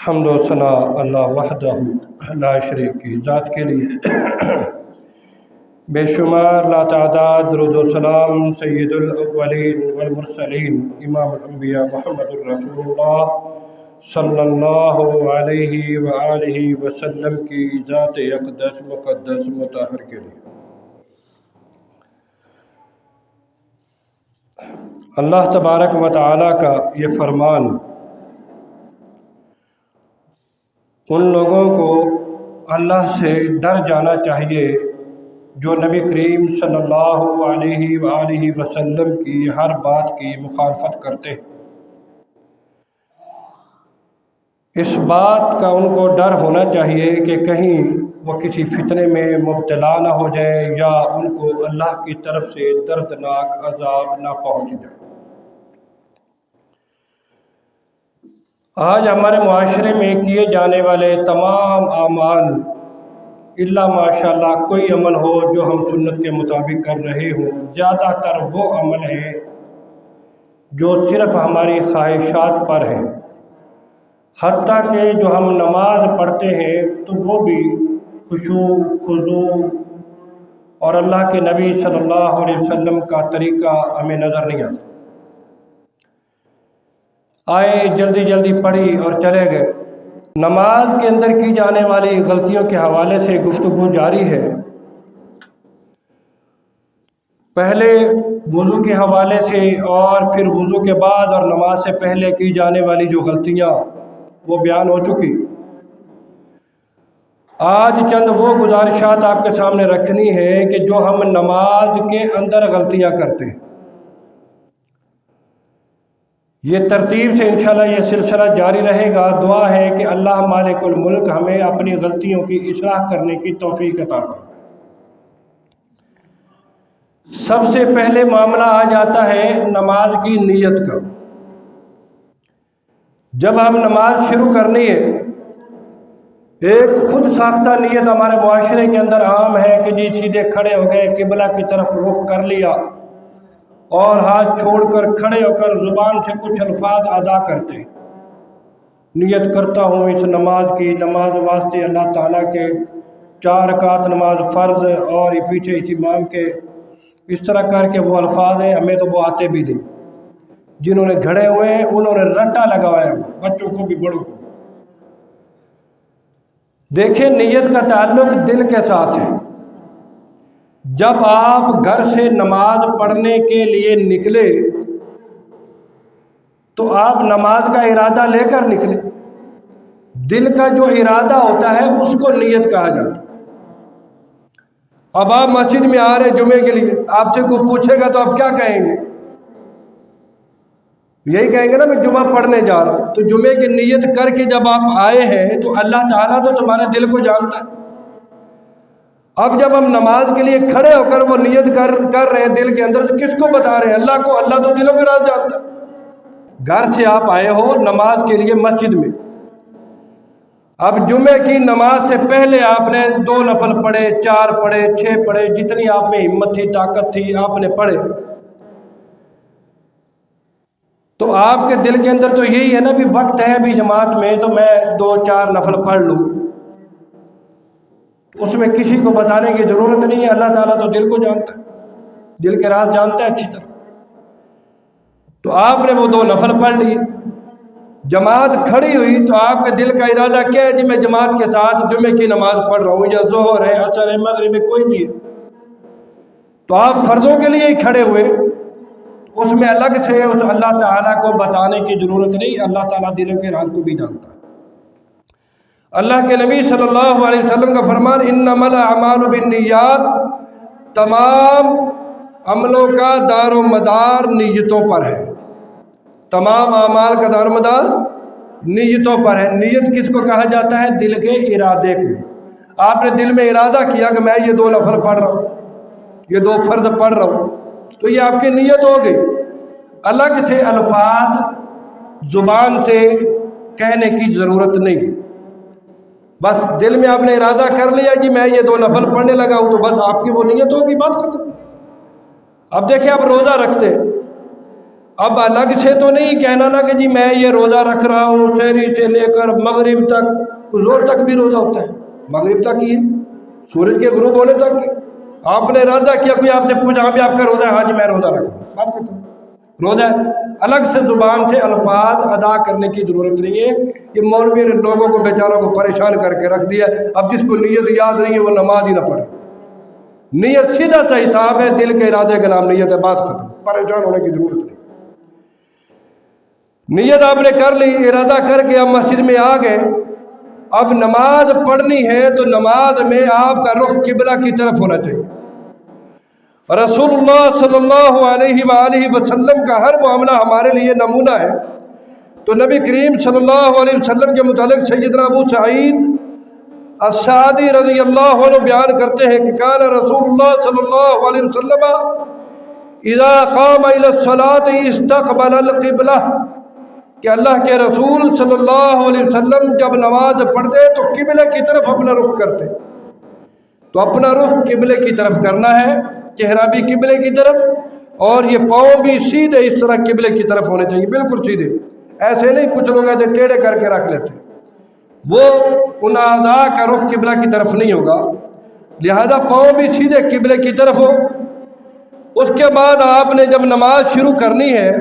حمد و ثنا اللہ وحدہ لا شریک کی ذات کے لیے، بے شمار لا تعداد درود و سلام سید الاولین والمرسلین امام الانبیاء محمد الرسول اللہ صلی اللہ علیہ وآلہ وسلم کی ذات اقدس مقدس مطہر کے لیے۔ اللہ تبارک و تعالی کا یہ فرمان ان لوگوں کو اللہ سے ڈر جانا چاہیے جو نبی کریم صلی اللہ علیہ وآلہ وسلم کی ہر بات کی مخالفت کرتے ہیں۔ اس بات کا ان کو ڈر ہونا چاہیے کہ کہیں وہ کسی فتنے میں مبتلا نہ ہو جائیں یا ان کو اللہ کی طرف سے دردناک عذاب نہ پہنچ جائے۔ آج ہمارے معاشرے میں کیے جانے والے تمام اعمال الا ماشاءاللہ کوئی عمل ہو جو ہم سنت کے مطابق کر رہے ہوں، زیادہ تر وہ عمل ہیں جو صرف ہماری خواہشات پر ہیں، حتیٰ کہ جو ہم نماز پڑھتے ہیں تو وہ بھی خشوع خضوع اور اللہ کے نبی صلی اللہ علیہ وسلم کا طریقہ ہمیں نظر نہیں آتا۔ آئے جلدی جلدی پڑھی اور چلے گئے۔ نماز کے اندر کی جانے والی غلطیوں کے حوالے سے گفتگو جاری ہے۔ پہلے وضو کے حوالے سے اور پھر وضو کے بعد اور نماز سے پہلے کی جانے والی جو غلطیاں وہ بیان ہو چکی۔ آج چند وہ گزارشات آپ کے سامنے رکھنی ہے کہ جو ہم نماز کے اندر غلطیاں کرتے ہیں۔ یہ ترتیب سے انشاءاللہ یہ سلسلہ جاری رہے گا۔ دعا ہے کہ اللہ مالک الملک ہمیں اپنی غلطیوں کی اصلاح کرنے کی توفیق عطا فرمائے۔ سب سے پہلے معاملہ آ جاتا ہے نماز کی نیت کا۔ جب ہم نماز شروع کرنی ہے، ایک خود ساختہ نیت ہمارے معاشرے کے اندر عام ہے کہ جی سیدھے کھڑے ہو گئے، قبلہ کی طرف رخ کر لیا اور ہاتھ چھوڑ کر کھڑے ہو کر زبان سے کچھ الفاظ ادا کرتے، نیت کرتا ہوں اس نماز کی، نماز واسطے اللہ تعالیٰ کے 4 رکعت نماز فرض اور پیچھے اس امام کے، اس طرح کر کے وہ الفاظ ہیں، ہمیں تو وہ آتے بھی نہیں۔ جنہوں نے گھڑے ہوئے ہیں انہوں نے رٹا لگوایا، بچوں کو بھی بڑوں کو۔ دیکھیں نیت کا تعلق دل کے ساتھ ہے۔ جب آپ گھر سے نماز پڑھنے کے لیے نکلے تو آپ نماز کا ارادہ لے کر نکلے۔ دل کا جو ارادہ ہوتا ہے اس کو نیت کہا جاتا ہے۔ اب آپ مسجد میں آ رہے جمعے کے لیے، آپ سے کوئی پوچھے گا تو آپ کیا کہیں گے؟ یہی کہیں گے نا میں جمعہ پڑھنے جا رہا ہوں۔ تو جمعے کی نیت کر کے جب آپ آئے ہیں تو اللہ تعالیٰ تو تمہارے دل کو جانتا ہے۔ اب جب ہم نماز کے لیے کھڑے ہو کر وہ نیت کر رہے ہیں دل کے اندر، تو کس کو بتا رہے ہیں؟ اللہ کو۔ اللہ تو دلوں کے راز جانتا ہے۔ گھر سے آپ آئے ہو نماز کے لیے مسجد میں، اب جمعے کی نماز سے پہلے آپ نے 2 نفل پڑھے، 4 پڑھے، 6 پڑھے، جتنی آپ میں ہمت تھی طاقت تھی آپ نے پڑھے، تو آپ کے دل کے اندر تو یہی ہے نا بھی وقت ہے بھی جماعت میں تو میں 2-4 نفل پڑھ لوں۔ اس میں کسی کو بتانے کی ضرورت نہیں ہے، اللہ تعالیٰ تو دل کو جانتا ہے، دل کے راز جانتا ہے اچھی طرح۔ تو آپ نے وہ 2 نفل پڑھ لیے، جماعت کھڑی ہوئی تو آپ کے دل کا ارادہ کیا ہے؟ جی میں جماعت کے ساتھ جمعے کی نماز پڑھ رہا ہوں، یا ظہر ہے، عصر ہے، مغرب ہے، کوئی بھی ہے۔ تو آپ فرضوں کے لیے ہی کھڑے ہوئے، اس میں الگ سے اس اللہ تعالیٰ کو بتانے کی ضرورت نہیں، اللہ تعالیٰ دلوں کے راز کو بھی جانتا ہے۔ اللہ کے نبی صلی اللہ علیہ وسلم کا فرمان انما الاعمال بالنیات، تمام عملوں کا دار و مدار نیتوں پر ہے۔ تمام اعمال کا دار و مدار نیتوں پر ہے۔ نیت کس کو کہا جاتا ہے؟ دل کے ارادے کو۔ آپ نے دل میں ارادہ کیا کہ میں یہ 2 نفل پڑھ رہا ہوں، یہ 2 فرض پڑھ رہا ہوں، تو یہ آپ کی نیت ہو گئی۔ الگ سے الفاظ زبان سے کہنے کی ضرورت نہیں، بس دل میں آپ نے ارادہ کر لیا جی میں یہ 2 نفل پڑھنے لگا ہوں، تو بس آپ کی وہ نیت ہوگی، بات ختم۔ اب دیکھیں آپ روزہ رکھتے ہیں، اب الگ سے تو نہیں کہنا نا کہ جی میں یہ روزہ رکھ رہا ہوں سحری سے لے کر مغرب تک، زور تک بھی روزہ ہوتا ہے، مغرب تک ہی ہے، سورج کے غروب ہونے تک ہی۔ آپ نے ارادہ کیا، کوئی آپ سے پوچھا بھی آپ کا روزہ ہے، ہاں جی میں روزہ رکھ رہا ہوں، بات ختم۔ روزہ ہے، الگ سے زبان سے الفاظ ادا کرنے کی ضرورت نہیں ہے۔ یہ مولوی نے لوگوں کو بیچاروں کو پریشان کر کے رکھ دیا، اب جس کو نیت یاد نہیں ہے وہ نماز ہی نہ پڑھے۔ نیت سیدھا سا حساب ہے، دل کے ارادے کا نام نیت ہے، بات ختم، پریشان ہونے کی ضرورت نہیں۔ نیت آپ نے کر لی، ارادہ کر کے اب مسجد میں آ گئے، اب نماز پڑھنی ہے تو نماز میں آپ کا رخ قبلہ کی طرف ہونا چاہیے۔ رسول اللہ صلی اللہ علیہ وآلہ وسلم کا ہر معاملہ ہمارے لیے نمونہ ہے۔ تو نبی کریم صلی اللہ علیہ وسلم کے متعلق سیدنا ابو سعید السعدی رضی اللہ عنہ بیان کرتے ہیں کہ کان رسول اللہ صلی اللہ علیہ وسلم اذا قام الى الصلاة استقبل القبلہ، کہ اللہ کے رسول صلی اللہ علیہ وسلم جب نماز پڑھتے تو قبلے کی طرف اپنا رخ کرتے۔ تو اپنا رخ قبلے کی طرف کرنا ہے، چہرہ بھی قبلے کی طرف، اور یہ پاؤں بھی سیدھے اس طرح قبلے کی طرف ہونے چاہیے، بالکل سیدھے، ایسے نہیں کچھ لوگ ایسے ٹیڑھے کر کے رکھ لیتے، وہ ان اعضاء کا رخ قبلہ کی طرف نہیں ہوگا، لہذا پاؤں بھی سیدھے قبلے کی طرف ہو۔ اس کے بعد آپ نے جب نماز شروع کرنی ہے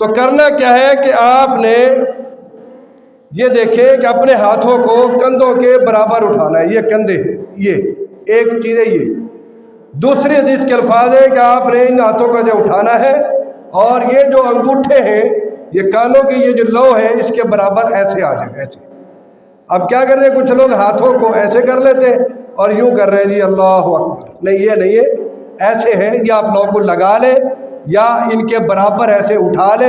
تو کرنا کیا ہے کہ آپ نے یہ دیکھیں کہ اپنے ہاتھوں کو کندھوں کے برابر اٹھانا ہے، یہ کندھے ہیں، یہ ایک چیز ہے۔ یہ دوسری حدیث کے الفاظ ہے کہ آپ نے ان ہاتھوں کو جو اٹھانا ہے، اور یہ جو انگوٹھے ہیں، یہ کانوں کی یہ جو لو ہے، اس کے برابر ایسے آ جائیں، ایسے۔ اب کیا کرتے ہیں، کچھ لوگ ہاتھوں کو ایسے کر لیتے ہیں اور یوں کر رہے ہیں، جی اللہ اکبر، نہیں یہ نہیں ہے، ایسے ہے، یا آپ لوگوں کو لگا لے، یا ان کے برابر ایسے اٹھا لے،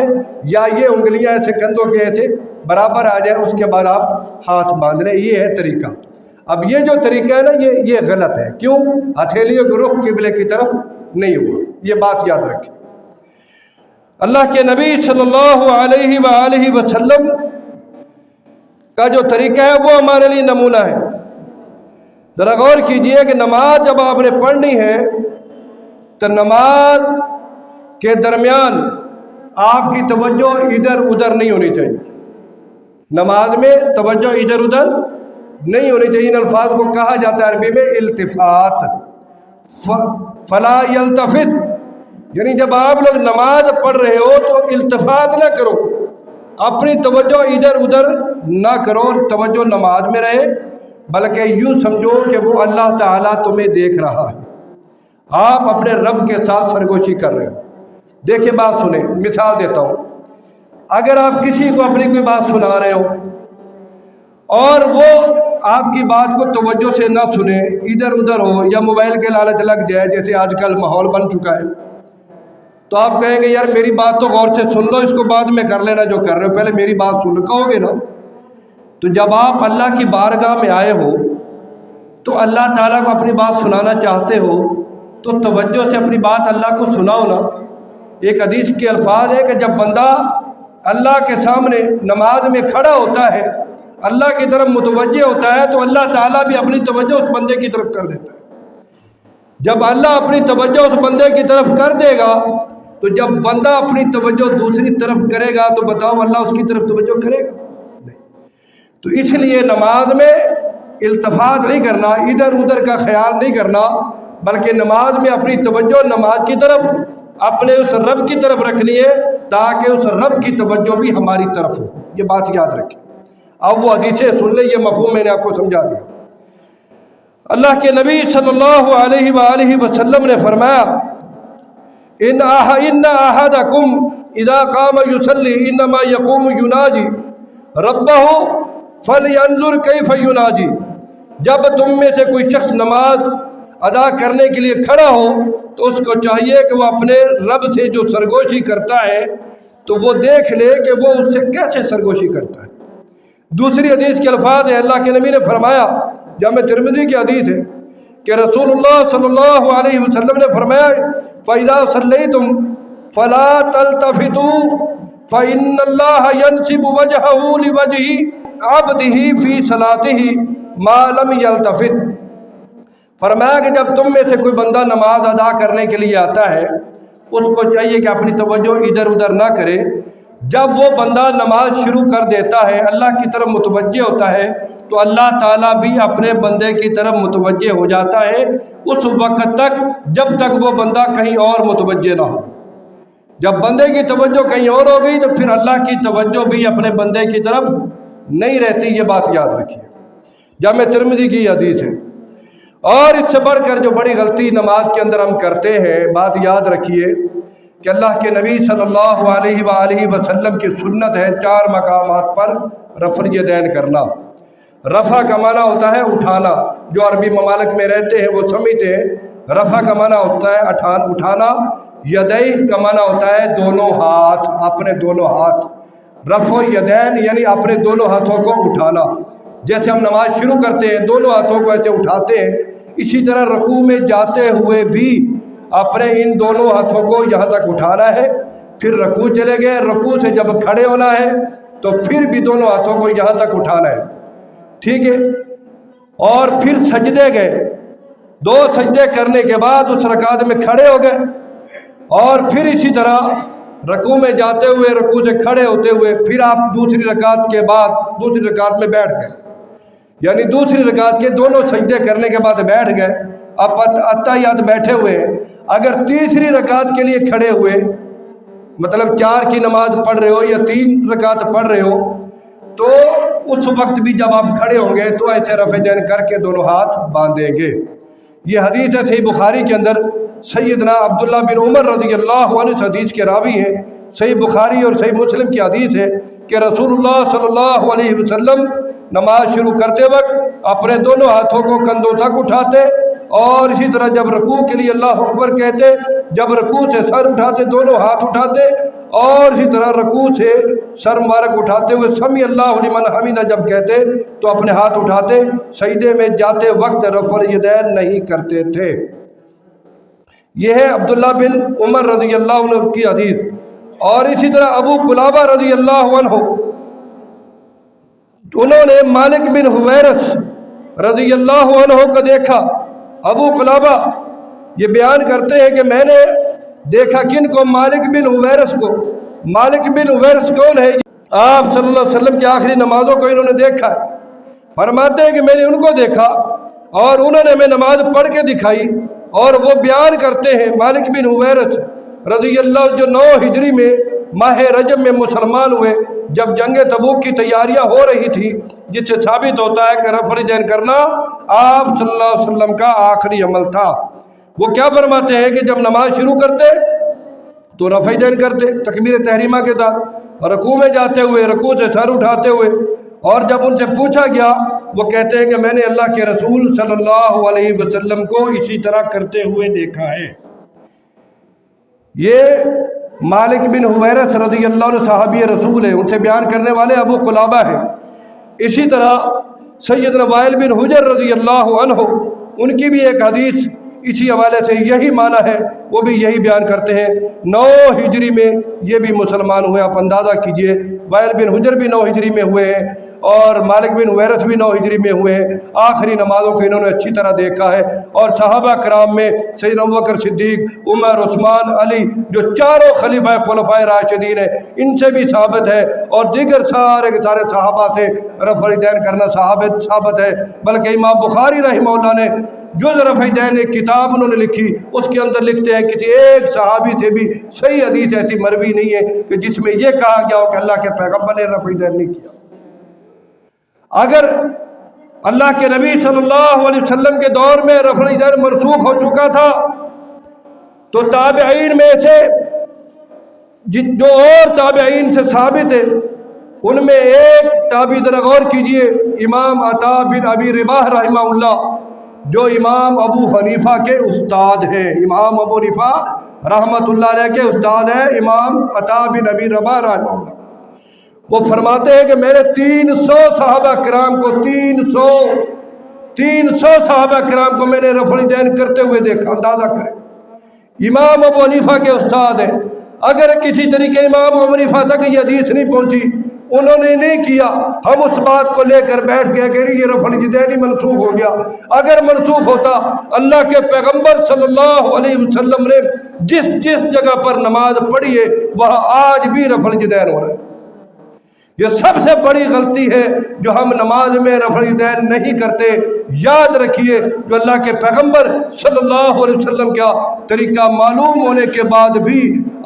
یا یہ انگلیاں ایسے کندھوں کے ایسے برابر آ جائیں، اس کے بعد آپ ہاتھ باندھ لیں، یہ ہے طریقہ۔ اب یہ جو طریقہ ہے نا، یہ غلط ہے، کیوں؟ ہتھیلیوں کے رخ قبلے کی طرف نہیں ہوا، یہ بات یاد رکھیں۔ اللہ کے نبی صلی اللہ علیہ وآلہ وسلم کا جو طریقہ ہے وہ ہمارے لیے نمونہ ہے۔ ذرا غور کیجئے کہ نماز جب آپ نے پڑھنی ہے تو نماز کے درمیان آپ کی توجہ ادھر ادھر نہیں ہونی چاہیے، نماز میں توجہ ادھر ادھر نہیں ہونی چاہیے۔ ان الفاظ کو کہا جاتا ہے عربی میں التفات، فلا یلتفت، یعنی جب آپ لوگ نماز پڑھ رہے ہو تو التفات نہ کرو، اپنی توجہ ادھر ادھر نہ کرو، توجہ نماز میں رہے، بلکہ یوں سمجھو کہ وہ اللہ تعالیٰ تمہیں دیکھ رہا ہے، آپ اپنے رب کے ساتھ سرگوشی کر رہے ہو۔ دیکھیں بات سنیں، مثال دیتا ہوں، اگر آپ کسی کو اپنی کوئی بات سنا رہے ہو اور وہ آپ کی بات کو توجہ سے نہ سنے، ادھر ادھر ہو، یا موبائل کے لالچ لگ جائے، جیسے آج کل ماحول بن چکا ہے، تو آپ کہیں گے یار میری بات تو غور سے سن لو، اس کو بعد میں کر لینا جو کر رہے ہو، پہلے میری بات سن لو، کہو گے نا۔ تو جب آپ اللہ کی بارگاہ میں آئے ہو تو اللہ تعالیٰ کو اپنی بات سنانا چاہتے ہو تو توجہ سے اپنی بات اللہ کو سناؤ نا۔ ایک حدیث کے الفاظ ہے کہ جب بندہ اللہ کے سامنے نماز میں کھڑا ہوتا ہے، اللہ کی طرف متوجہ ہوتا ہے، تو اللہ تعالیٰ بھی اپنی توجہ اس بندے کی طرف کر دیتا ہے۔ جب اللہ اپنی توجہ اس بندے کی طرف کر دے گا تو جب بندہ اپنی توجہ دوسری طرف کرے گا تو بتاؤ اللہ اس کی طرف توجہ کرے گا؟ نہیں۔ تو اس لیے نماز میں التفات نہیں کرنا، ادھر ادھر کا خیال نہیں کرنا، بلکہ نماز میں اپنی توجہ نماز کی طرف، اپنے اس رب کی طرف رکھنی ہے، تاکہ اس رب کی توجہ بھی ہماری طرف ہو۔ یہ بات یاد رکھیں۔ اب وہ حدیثیں سن لیں، یہ مفہوم میں نے آپ کو سمجھا دیا۔ اللہ کے نبی صلی اللہ علیہ وآلہ وسلم نے فرمایا ان احدکم اذا قام یصلی انما یقوم یناجی ربہ فلینظر کیف یناجی، جب تم میں سے کوئی شخص نماز ادا کرنے کے لیے کھڑا ہو تو اس کو چاہیے کہ وہ اپنے رب سے جو سرگوشی کرتا ہے تو وہ دیکھ لے کہ وہ اس سے کیسے سرگوشی کرتا ہے۔ دوسری حدیث کے الفاظ ہے، اللہ کے نبی نے فرمایا، جامع ترمذی کی حدیث ہے، کہ رسول اللہ صلی اللہ علیہ وسلم نے فرمایا فَإِذَا صَلَّيْتُمْ فَلَا تَلْتَفِتُوا فَإِنَّ اللَّهَ يَنْسِبُ وَجْهَهُ لِوَجْهِ عَبْدِهِ فِي صَلَاتِهِ مَا لَمْ يَلْتَفِتْ۔ فرمایا کہ جب تم میں سے کوئی بندہ نماز ادا کرنے کے لیے آتا ہے، اس کو چاہیے کہ اپنی توجہ ادھر ادھر نہ کرے۔ جب وہ بندہ نماز شروع کر دیتا ہے، اللہ کی طرف متوجہ ہوتا ہے، تو اللہ تعالیٰ بھی اپنے بندے کی طرف متوجہ ہو جاتا ہے اس وقت تک جب تک وہ بندہ کہیں اور متوجہ نہ ہو۔ جب بندے کی توجہ کہیں اور ہو گئی تو پھر اللہ کی توجہ بھی اپنے بندے کی طرف نہیں رہتی، یہ بات یاد رکھیے۔ جامع ترمذی کی حدیث ہے۔ اور اس سے بڑھ کر جو بڑی غلطی نماز کے اندر ہم کرتے ہیں، بات یاد رکھیے کہ اللہ کے نبی صلی اللہ علیہ وآلہ وسلم کی سنت ہے 4 مقامات پر رفع الیدین کرنا۔ رفع کا معنی ہوتا ہے اٹھانا، جو عربی ممالک میں رہتے ہیں وہ سمجھتے ہیں رفع کا معنی ہوتا ہے اٹھانا، یدیہ کا معنی ہوتا ہے دونوں ہاتھ، اپنے دونوں ہاتھ۔ رفع الیدین یعنی اپنے دونوں ہاتھوں کو اٹھانا۔ جیسے ہم نماز شروع کرتے ہیں دونوں ہاتھوں کو ایسے اٹھاتے ہیں، اسی طرح رکوع میں جاتے ہوئے بھی اپنے ان دونوں ہاتھوں کو یہاں تک اٹھانا ہے۔ پھر رکوع چلے گئے، رکوع سے جب کھڑے ہونا ہے تو پھر بھی دونوں ہاتھوں کو یہاں تک اٹھانا ہے، ٹھیک ہے۔ اور پھر سجدے گئے، 2 سجدے کرنے کے بعد اس رکعت میں کھڑے ہو گئے، اور پھر اسی طرح رکوع میں جاتے ہوئے، رکوع سے کھڑے ہوتے ہوئے پھر آپ دوسری رکعت کے بعد دوسری رکعت میں بیٹھ گئے، یعنی دوسری رکعت کے دونوں سجدے کرنے کے بعد بیٹھ گئے۔ اب اتحیات بیٹھے ہوئے ہیں، اگر تیسری رکعت کے لیے کھڑے ہوئے، مطلب 4 کی نماز پڑھ رہے ہو یا 3 رکعت پڑھ رہے ہو، تو اس وقت بھی جب آپ کھڑے ہوں گے تو ایسے رفع الیدین کر کے دونوں ہاتھ باندھیں گے۔ یہ حدیث ہے صحیح بخاری کے اندر، سیدنا عبداللہ بن عمر رضی اللہ عنہ اس حدیث کے راوی ہیں۔ صحیح بخاری اور صحیح مسلم کی حدیث ہے کہ رسول اللہ صلی اللہ علیہ وسلم نماز شروع کرتے وقت اپنے دونوں ہاتھوں کو کندھوں تک اٹھاتے، اور اسی طرح جب رکوع کے لیے اللہ اکبر کہتے، جب رکوع سے سر اٹھاتے دونوں ہاتھ اٹھاتے، اور اسی طرح رکوع سے سر مبارک اٹھاتے ہوئے سمی اللہ لمن حمدہ جب کہتے تو اپنے ہاتھ اٹھاتے۔ سجدے میں جاتے وقت رفع الیدین نہیں کرتے تھے۔ یہ ہے عبداللہ بن عمر رضی اللہ عنہ کی حدیث۔ اور اسی طرح ابو قلابہ رضی اللہ عنہ، انہوں نے مالک بن حویرث رضی اللہ عنہ کو دیکھا۔ ابو قلابہ یہ بیان کرتے ہیں کہ میں نے دیکھا کن کو؟ مالک بن حویرث کو۔ مالک بن حویرث کون ہے؟ آپ صلی اللہ علیہ وسلم کی آخری نمازوں کو انہوں نے دیکھا ہے۔ فرماتے ہیں کہ میں نے ان کو دیکھا اور انہوں نے ہمیں نماز پڑھ کے دکھائی، اور وہ بیان کرتے ہیں مالک بن حویرث رضی اللہ، جو 9 ہجری میں ماہ رجب میں مسلمان ہوئے، جب جنگ تبوک کی تیاریاں ہو رہی تھی، جس سے ثابت ہوتا ہے کہ رفع الیدین کرنا آپ صلی اللہ علیہ وسلم کا آخری عمل تھا۔ وہ کیا فرماتے ہیں کہ جب نماز شروع کرتے تو رفع الیدین کرتے تکبیر تحریمہ کے ساتھ، رکوع میں جاتے ہوئے، رکوع سے سر اٹھاتے ہوئے، اور جب ان سے پوچھا گیا وہ کہتے ہیں کہ میں نے اللہ کے رسول صلی اللہ علیہ وسلم کو اسی طرح کرتے ہوئے دیکھا ہے۔ یہ مالک بن حویرث رضی اللہ عنہ صحابی رسول ہے، ان سے بیان کرنے والے ابو قلابہ ہیں۔ اسی طرح سیدنا وائل بن حجر رضی اللہ عنہ، ان کی بھی ایک حدیث اسی حوالے سے یہی معنی ہے، وہ بھی یہی بیان کرتے ہیں۔ 9 ہجری میں یہ بھی مسلمان ہوئے، آپ اندازہ کیجئے، وائل بن حجر بھی 9 ہجری میں ہوئے ہیں، اور مالک بن حویرث بھی 9 ہجری میں ہوئے ہیں۔ آخری نمازوں کو انہوں نے اچھی طرح دیکھا ہے۔ اور صحابہ کرام میں سیدنا ابوبکر صدیق، عمر، عثمان، علی، جو چاروں خلفائے راشدین ہیں، ان سے بھی ثابت ہے، اور دیگر سارے کے سارے صحابہ سے رفع الیدین کرنا ثابت ہے۔ بلکہ امام بخاری رحمہ اللہ نے جز رفع الیدین ایک کتاب انہوں نے لکھی، اس کے اندر لکھتے ہیں کسی ایک صحابی سے بھی صحیح حدیث ایسی مروی نہیں ہے کہ جس میں یہ کہا گیا ہو کہ اللہ کے پیغمبر نے رفع الیدین نہیں کیا۔ اگر اللہ کے نبی صلی اللہ علیہ وسلم کے دور میں رفع الیدین منسوخ ہو چکا تھا، تو تابعین میں سے جو اور تابعین سے ثابت ہے، ان میں ایک تابعی ذرا غور کیجئے، امام عطا بن ابی رباح رحمہ اللہ، جو امام ابو حنیفہ کے استاد ہیں۔ امام ابو حنیفہ رحمۃ اللہ علیہ کے استاد ہیں امام عطا بن ابی رباح رحمہ اللہ۔ وہ فرماتے ہیں کہ میں نے 300 صحابہ کرام کو 300 صحابہ کرام کو میں نے رفع الیدین کرتے ہوئے دیکھا، اندازہ کریں۔ امام ابو حنیفہ کے استاد ہیں، اگر کسی طریقے امام ابو حنیفہ تک یہ حدیث نہیں پہنچی انہوں نے نہیں کیا، ہم اس بات کو لے کر بیٹھ گئے کہ یہ رفع الیدین منسوخ ہو گیا۔ اگر منسوخ ہوتا، اللہ کے پیغمبر صلی اللہ علیہ وسلم نے جس جس جگہ پر نماز پڑھی ہے وہاں آج بھی رفع الیدین ہو رہا ہے۔ یہ سب سے بڑی غلطی ہے جو ہم نماز میں رفع الیدین نہیں کرتے۔ یاد رکھیے جو اللہ کے پیغمبر صلی اللہ علیہ وسلم کا طریقہ معلوم ہونے کے بعد بھی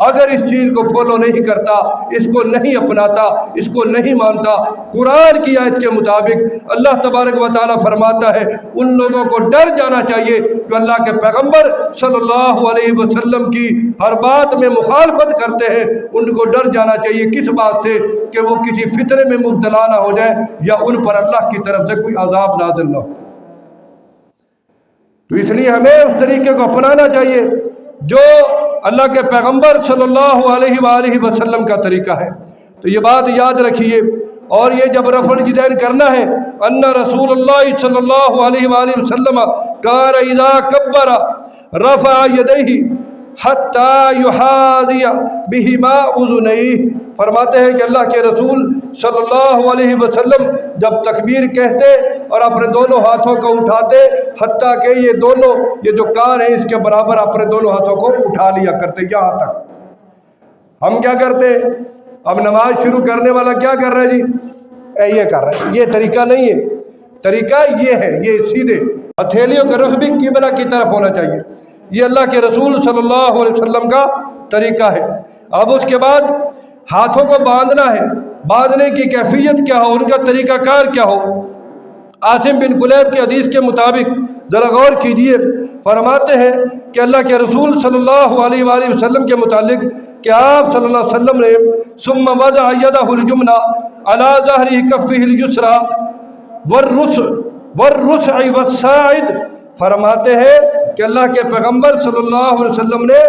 اگر اس چیز کو فالو نہیں کرتا، اس کو نہیں اپناتا، اس کو نہیں مانتا، قرآن کی آیت کے مطابق اللہ تبارک و تعالیٰ فرماتا ہے ان لوگوں کو ڈر جانا چاہیے جو اللہ کے پیغمبر صلی اللہ علیہ وسلم کی ہر بات میں مخالفت کرتے ہیں، ان کو ڈر جانا چاہیے کس بات سے کہ وہ کسی فتنے میں مبتلا نہ ہو جائے یا ان پر اللہ کی طرف سے کوئی عذاب نازل نہ ہو۔ تو اس لیے ہمیں اس طریقے کو اپنانا چاہیے جو اللہ کے پیغمبر صلی اللہ علیہ وآلہ وسلم کا طریقہ ہے۔ تو یہ بات یاد رکھیے، اور یہ جب رفع الیدین کرنا ہے، ان رسول اللہ صلی اللہ علیہ وآلہ وسلم کان اذا کبر رفع یدیہ حتی یحاذی بہما اذنیہ، فرماتے ہیں کہ اللہ کے رسول صلی اللہ علیہ وسلم جب تکبیر کہتے اور اپنے دونوں ہاتھوں کو اٹھاتے حتیٰ کہ یہ جو کان ہے اس کے برابر اپنے دونوں ہاتھوں کو اٹھا لیا کرتے یہاں تک۔ ہم کیا کرتے؟ اب نماز شروع کرنے والا کیا کر رہا ہے جی؟ یہ کر رہا ہے۔ یہ طریقہ نہیں ہے، طریقہ یہ ہے، یہ سیدھے ہتھیلیوں کا رخ بھی قبلہ کی طرف ہونا چاہیے۔ یہ اللہ کے رسول صلی اللہ علیہ وسلم کا طریقہ ہے۔ اب اس کے بعد ہاتھوں کو باندھنا ہے، باندھنے کی کیفیت کیا ہو، ان کا طریقہ کار کیا ہو۔ عاصم بن کلیب کی حدیث کے مطابق ذرا غور کیجئے، فرماتے ہیں کہ اللہ کے رسول صلی اللہ علیہ وآلہ وسلم کے متعلق کہ آپ صلی اللہ علیہ وسلم نے ثم وضع یدہ الیمنی علی ظہر کفہ الیسری والرسع والساعد، فرماتے ہیں کہ اللہ کے پیغمبر صلی اللہ علیہ وسلم نے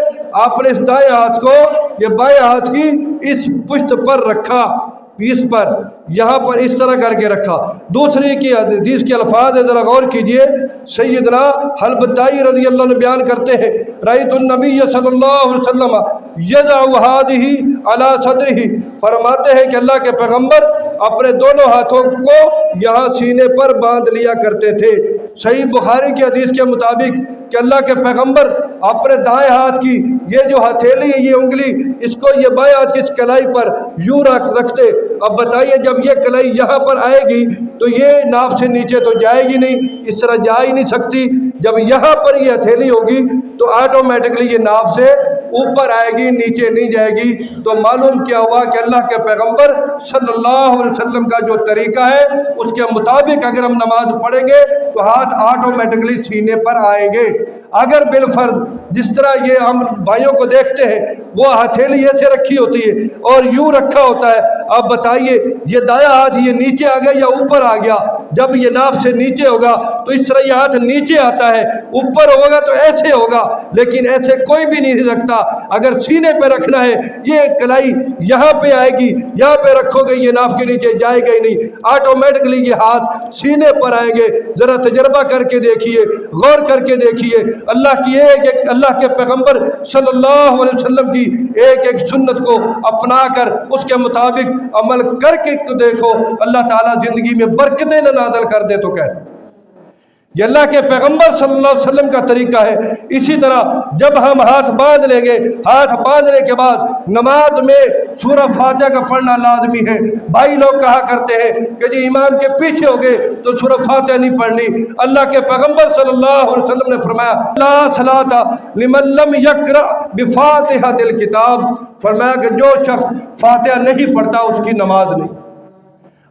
اپنے اس دائیں ہاتھ کو یہ بائیں ہاتھ کی اس پشت پر رکھا، اس پر یہاں پر اس طرح کر کے رکھا۔ دوسری کی حدیث کے الفاظ ہے، ذرا غور کیجئے، سیدنا حلبتائی رضی اللہ عنہ بیان کرتے ہیں رأیت النبی صلی اللہ علیہ وسلم یضع ہذہ علی صدرہ، فرماتے ہیں کہ اللہ کے پیغمبر اپنے دونوں ہاتھوں کو یہاں سینے پر باندھ لیا کرتے تھے۔ صحیح بخاری کی حدیث کے مطابق کہ اللہ کے پیغمبر اپنے دائیں ہاتھ کی یہ جو ہتھیلی ہے، یہ انگلی، اس کو یہ بائیں ہاتھ کی اس کلائی پر یوں رکھتے۔ اب بتائیے جب یہ کلائی یہاں پر آئے گی تو یہ ناف سے نیچے تو جائے گی نہیں، اس طرح جا ہی نہیں سکتی۔ جب یہاں پر یہ ہتھیلی ہوگی تو آٹومیٹکلی یہ ناف سے اوپر آئے گی، نیچے نہیں جائے گی۔ تو معلوم کیا ہوا کہ اللہ کے پیغمبر صلی اللہ علیہ وسلم کا جو طریقہ ہے اس کے مطابق اگر ہم نماز پڑھیں گے تو ہاتھ آٹومیٹکلی سینے پر آئیں گے۔ اگر بالفرض جس طرح یہ ہم بھائیوں کو دیکھتے ہیں وہ ہتھیلی ایسے رکھی ہوتی ہے اور یوں رکھا ہوتا ہے، اب بتائیے یہ دایاں ہاتھ یہ نیچے آ گیا یا اوپر آ گیا؟ جب یہ ناف سے نیچے ہوگا تو اس طرح یہ ہاتھ نیچے آتا ہے، اوپر ہوگا تو ایسے ہوگا، لیکن ایسے کوئی بھی نہیں رکھتا۔ اگر سینے پہ رکھنا ہے یہ کلائی یہاں پہ آئے گی، یہاں پہ رکھو گے یہ ناف کے نیچے جائے گا ہی نہیں، آٹومیٹکلی یہ ہاتھ سینے پر آئیں گے۔ ذرا تجربہ کر کے دیکھیے، غور کر کے دیکھیے، اللہ کی اللہ کے پیغمبر صلی اللہ علیہ وسلم کی ایک ایک سنت کو اپنا کر اس کے مطابق عمل کر کے دیکھو، اللہ تعالیٰ زندگی میں برکتیں نہ نازل کر دے تو کہنا۔ یہ اللہ کے پیغمبر صلی اللہ علیہ وسلم کا طریقہ ہے۔ اسی طرح جب ہم ہاتھ باندھ لیں گے، ہاتھ باندھنے کے بعد نماز میں سورہ فاتحہ کا پڑھنا لازمی ہے۔ بھائی لوگ کہا کرتے ہیں کہ جی امام کے پیچھے ہو گئے تو سورہ فاتحہ نہیں پڑھنی۔ اللہ کے پیغمبر صلی اللہ علیہ وسلم نے فرمایا لا صلاۃ لمن لم یقرأ بفاتحۃ الکتاب، فرمایا کہ جو شخص فاتحہ نہیں پڑھتا اس کی نماز نہیں۔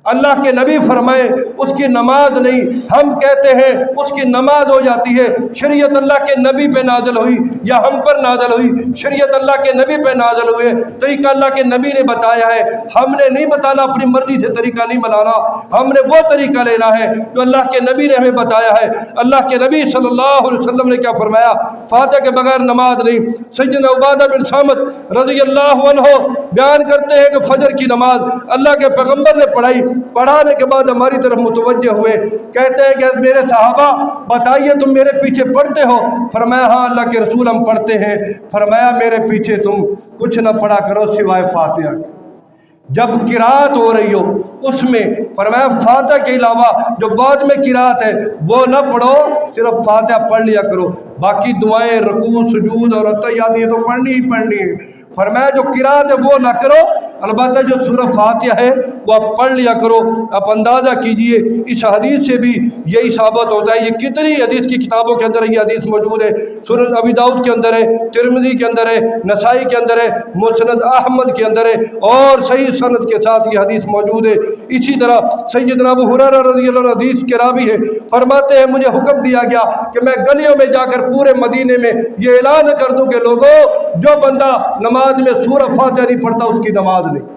اللہ کے نبی فرمائے اس کی نماز نہیں، ہم کہتے ہیں اس کی نماز ہو جاتی ہے۔ شریعت اللہ کے نبی پہ نازل ہوئی یا ہم پر نازل ہوئی؟ شریعت اللہ کے نبی پہ نازل ہوئے، طریقہ اللہ کے نبی نے بتایا ہے، ہم نے نہیں بتانا، اپنی مرضی سے طریقہ نہیں بنانا، ہم نے وہ طریقہ لینا ہے جو اللہ کے نبی نے ہمیں بتایا ہے۔ اللہ کے نبی صلی اللہ علیہ وسلم نے کیا فرمایا؟ فاتحہ کے بغیر نماز نہیں۔ سیدنا عبادہ بن صامت رضی اللہ عنہ بیان کرتے ہیں کہ فجر کی نماز اللہ کے پیغمبر نے پڑھائی، پڑھانے کے بعد ہماری طرف متوجہ ہوئے، کہتے ہیں کہ میرے صحابہ بتائیے تم میرے پیچھے پڑھتے ہو؟ فرمایا ہاں اللہ کے رسول ہم پڑھتے ہیں۔ فرمایا میرے پیچھے تم کچھ نہ پڑھا کرو سوائے فاتحہ کے۔ جب قرات ہو رہی ہو اس میں فرمایا فاتحہ کے علاوہ جو بعد میں قرات ہے وہ نہ پڑھو، صرف فاتحہ پڑھ لیا کرو، باقی دعائیں رکوع سجود اور اتحیات یہ تو پڑھنی ہی پڑھنی ہے۔ فرمایا جو قرات ہے وہ نہ کرو، البتہ جو سورہ فاتحہ ہے وہ آپ پڑھ لیا کرو۔ آپ اندازہ کیجئے اس حدیث سے بھی یہی ثابت ہوتا ہے۔ یہ کتنی حدیث کی کتابوں کے اندر یہ حدیث موجود ہے، سنن ابی داؤد کے اندر ہے، ترمذی کے اندر ہے، نسائی کے اندر ہے، مسند احمد کے اندر ہے، اور صحیح سند کے ساتھ یہ حدیث موجود ہے۔ اسی طرح سیدنا ابو ہریرہ رضی اللہ عنہ حدیث کے راوی ہے، فرماتے ہیں مجھے حکم دیا گیا کہ میں گلیوں میں جا کر پورے مدینے میں یہ اعلان کر دوں کہ لوگوں، جو بندہ نماز میں سورہ فاتحہ نہیں پڑھتا اس کی نماز نہیں۔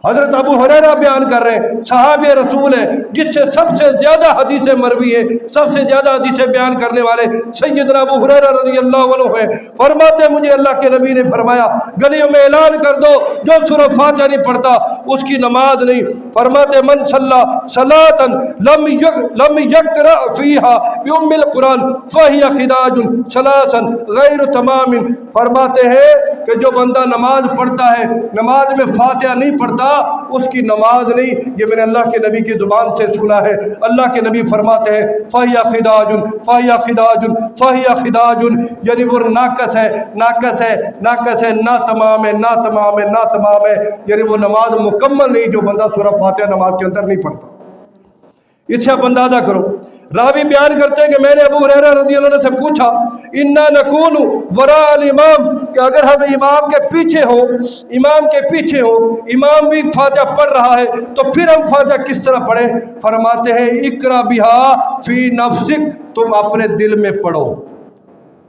حضرت ابو ہریرہ بیان کر رہے ہیں، صحابی رسول ہے جس سے سب سے زیادہ حدیثیں مروی ہیں، سب سے زیادہ حدیثیں بیان کرنے والے سیدنا ابو ہریرہ رضی اللہ عنہ ہیں۔ فرماتے ہیں مجھے اللہ کے نبی نے فرمایا گلیوں میں اعلان کر دو جو سورہ فاتحہ نہیں پڑھتا اس کی نماز نہیں۔ فرماتے من صلی صلاۃ لم یقرأ فیہا بأم القرآن فہی خداج ثلاثا غیر تمام۔ فرماتے ہیں کہ جو بندہ نماز پڑھتا ہے نماز میں فاتحہ نہیں پڑھتا اس کی نماز نہیں۔ یہ میں نے اللہ کے نبی کی زبان سے سنا ہے۔ اللہ کے نبی فرماتے ہیں فہی خداج فہی خداج فہی خداج، یعنی وہ ناقص ہے ناقص ہے ناقص ہے، نا تمام ہے نا تمام ہے نا تمام ہے، یعنی وہ نماز مکمل نہیں جو بندہ سورہ فاتحہ نماز کے اندر نہیں پڑھتا۔ اس سے آپ اندازہ کرو۔ راوی بیان کرتے ہیں کہ میں نے ابو ہریرہ رضی اللہ عنہ سے پوچھا انا نکون وراء الامام، کہ اگر ہم امام کے پیچھے ہو، امام کے پیچھے ہو، امام بھی فاتحہ پڑھ رہا ہے تو پھر ہم فاتحہ کس طرح پڑھیں؟ فرماتے ہیں اقرا بہا فی نفسک، تم اپنے دل میں پڑھو۔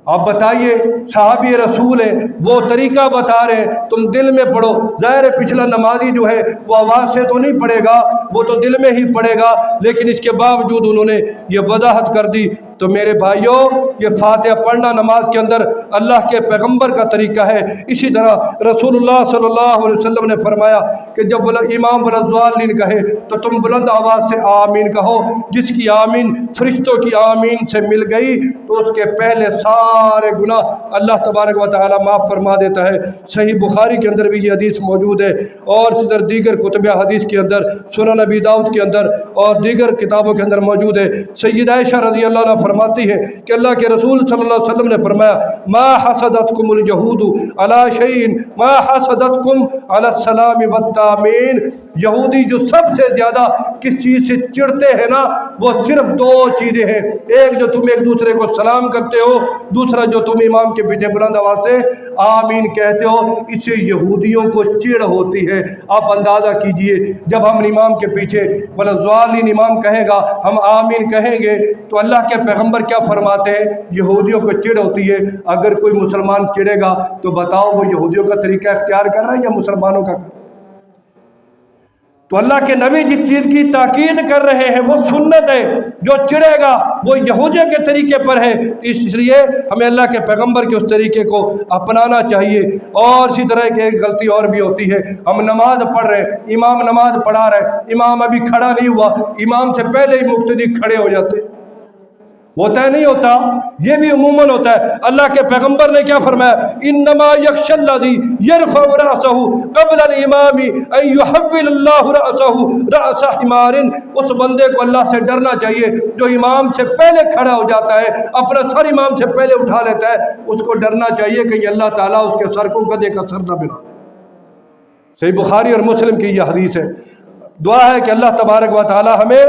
آپ بتائیے صحابی رسول ہے وہ طریقہ بتا رہے ہیں، تم دل میں پڑھو۔ ظاہر پچھلا نمازی جو ہے وہ آواز سے تو نہیں پڑھے گا، وہ تو دل میں ہی پڑھے گا، لیکن اس کے باوجود انہوں نے یہ وضاحت کر دی۔ تو میرے بھائیوں یہ فاتحہ پڑھنا نماز کے اندر اللہ کے پیغمبر کا طریقہ ہے۔ اسی طرح رسول اللہ صلی اللہ علیہ وسلم نے فرمایا کہ جب امام ولضالین کہے تو تم بلند آواز سے آمین کہو، جس کی آمین فرشتوں کی آمین سے مل گئی تو اس کے پہلے سارے گناہ اللہ تبارک و تعالی معاف فرما دیتا ہے۔ صحیح بخاری کے اندر بھی یہ حدیث موجود ہے، اور اسی طرح دیگر کتب حدیث کے اندر، سنن ابی داؤد کے اندر اور دیگر کتابوں کے اندر موجود ہے۔ سیدہ عائشہ رضی اللہ عنہ فرماتی ہے کہ اللہ کے رسول صلی اللہ علیہ وسلم نے فرمایا ما حسدتکم الجہود علی شیء ما حسدتکم علی السلام والتامین، یہودی جو سب سے زیادہ کس چیز سے چڑھتے ہیں نا وہ صرف دو چیزیں ہیں، ایک جو تم ایک دوسرے کو سلام کرتے ہو، دوسرا جو تم امام کے پیچھے بلند آواز سے آمین کہتے ہو، اس سے یہودیوں کو چڑ ہوتی ہے۔ آپ اندازہ کیجئے جب ہم امام کے پیچھے ولضالین امام کہے گا ہم آمین کہیں گے تو اللہ کے پیغمبر کیا فرماتے ہیں؟ یہودیوں کو چڑ ہوتی ہے۔ اگر کوئی مسلمان چڑھے گا تو بتاؤ وہ یہودیوں کا طریقہ اختیار کر رہا ہے یا مسلمانوں کا کر رہا ہے؟ تو اللہ کے نبی جس چیز کی تاکید کر رہے ہیں وہ سنت ہے، جو چڑھے گا وہ یہودیوں کے طریقے پر ہے، اس لیے ہمیں اللہ کے پیغمبر کے اس طریقے کو اپنانا چاہیے۔ اور اسی طرح ایک غلطی اور بھی ہوتی ہے، ہم نماز پڑھ رہے ہیں، امام نماز پڑھا رہے ہیں، امام ابھی کھڑا نہیں ہوا، امام سے پہلے ہی مقتدی کھڑے ہو جاتے ہیں۔ ہوتا ہے نہیں ہوتا؟ یہ بھی عموماً ہوتا ہے۔ اللہ کے پیغمبر نے کیا فرمایا؟ انما یخشی الذی یرفع رأسہ قبل الامام ان یحول اللہ رأسہ رأس حمار، اس بندے کو اللہ سے ڈرنا چاہیے جو امام سے پہلے کھڑا ہو جاتا ہے، اپنا سر امام سے پہلے اٹھا لیتا ہے، اس کو ڈرنا چاہیے کہ اللہ تعالیٰ اس کے سر کو گدھے کا سر نہ بنا دے۔ صحیح بخاری اور مسلم کی یہ حدیث ہے۔ دعا ہے کہ اللہ تبارک و تعالی ہمیں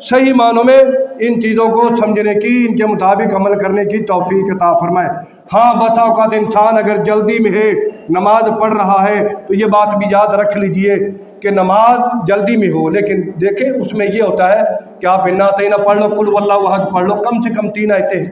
صحیح معنوں میں ان چیزوں کو سمجھنے کی، ان کے مطابق عمل کرنے کی توفیق عطا فرمائے۔ ہاں بسا اوقات انسان اگر جلدی میں ہے، نماز پڑھ رہا ہے، تو یہ بات بھی یاد رکھ لیجئے کہ نماز جلدی میں ہو، لیکن دیکھیں اس میں یہ ہوتا ہے کہ آپ انا اعطینٰ پڑھ لو، قل واللہ احد پڑھ لو، کم سے کم 3 آیتیں ہیں،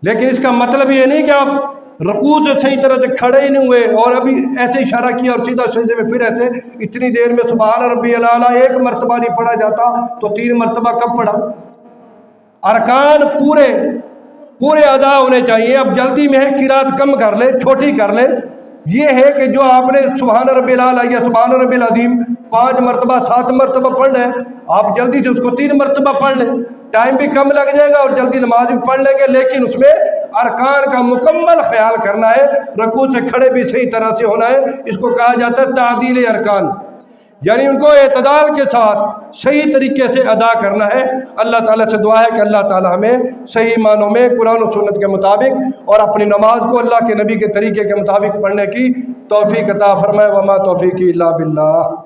لیکن اس کا مطلب یہ نہیں کہ آپ رکوع سے صحیح طرح سے کھڑے ہی نہیں ہوئے اور ابھی ایسے اشارہ کیا اور سیدھا سجدے میں پھر ایسے اتنی دیر میں سبحان ربی الاعلیٰ 1 مرتبہ نہیں پڑھا جاتا تو 3 مرتبہ کب پڑھا؟ ارکان پورے ادا ہونے چاہیے۔ اب جلدی میں ہے قرات کم کر لے، چھوٹی کر لے، یہ ہے کہ جو آپ نے سبحان ربی الاعلیٰ یا سبحان ربی العظیم 5 مرتبہ 7 مرتبہ پڑھ لیں، آپ جلدی سے اس کو 3 مرتبہ پڑھ لیں، ٹائم بھی کم لگ جائے گا اور جلدی نماز بھی پڑھ لیں گے، لیکن اس میں ارکان کا مکمل خیال کرنا ہے، رکوع سے کھڑے بھی صحیح طرح سے ہونا ہے، اس کو کہا جاتا ہے تعدیل ارکان، یعنی ان کو اعتدال کے ساتھ صحیح طریقے سے ادا کرنا ہے۔ اللہ تعالیٰ سے دعا ہے کہ اللہ تعالیٰ ہمیں صحیح معنوں میں قرآن و سنت کے مطابق اور اپنی نماز کو اللہ کے نبی کے طریقے کے مطابق پڑھنے کی توفیق عطا فرمائے۔ وما توفیقی الا باللہ۔